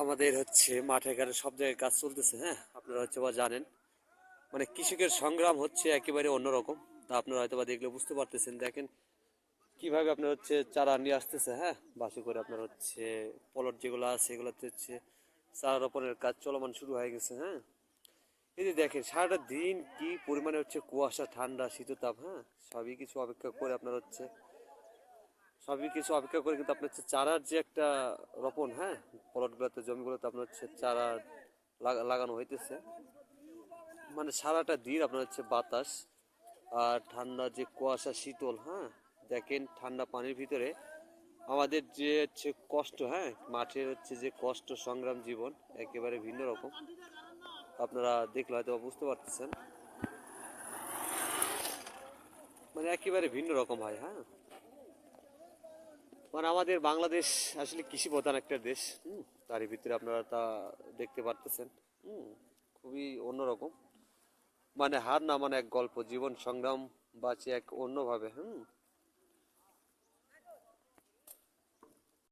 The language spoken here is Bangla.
আমাদের হচ্ছে মাঠে ঘাটে সব জায়গায় কাজ চলতেছে। হ্যাঁ, আপনারা হয়তো বা জানেন, মানে কৃষকের সংগ্রাম হচ্ছে একেবারে অন্যরকম। তা আপনারা হয়তো বা দেখলে বুঝতে পারতেছেন। দেখেন কিভাবে আপনার হচ্ছে চারা নিয়ে আসতেছে। হ্যাঁ, বাসে করে আপনার হচ্ছে পলট যেগুলো আছে এগুলোতে হচ্ছে চারা রোপণের কাজ চলমান শুরু হয়ে গেছে। হ্যাঁ, এই যে দেখেন সারাটা দিন কি পরিমাণে হচ্ছে কুয়াশা, ঠান্ডা, শীততাপ। হ্যাঁ, সবই কিছু অপেক্ষা করে কিন্তু আপনার হচ্ছে চারার যে একটা রোপণ। হ্যাঁ, প্লটগুলোতে, জমিগুলোতে আপনার হচ্ছে চারা লাগানো হইতেছে। মানে সারাটা দিন আপনার হচ্ছে বাতাস আর ঠান্ডা, যে কুয়াশা, শীতল। হ্যাঁ, দেখেন ঠান্ডা পানির ভিতরে আমাদের যে হচ্ছে কষ্ট। হ্যাঁ, মাঠের হচ্ছে যে কষ্ট, সংগ্রাম, জীবন একেবারে ভিন্ন রকম। আপনারা দেখলে হয়তো বুঝতে পারতেছেন, মানে একেবারে ভিন্ন রকম হয়। হ্যাঁ, মানে আমাদের বাংলাদেশ আসলে কৃষি প্রধান একটা দেশ। তারই ভিতরে আপনারা তা দেখতে পারতেছেন। হুম, খুবই অন্যরকম। মানে হার না মানে এক গল্প, জীবন সংগ্রাম বাঁচে এক অন্যভাবে।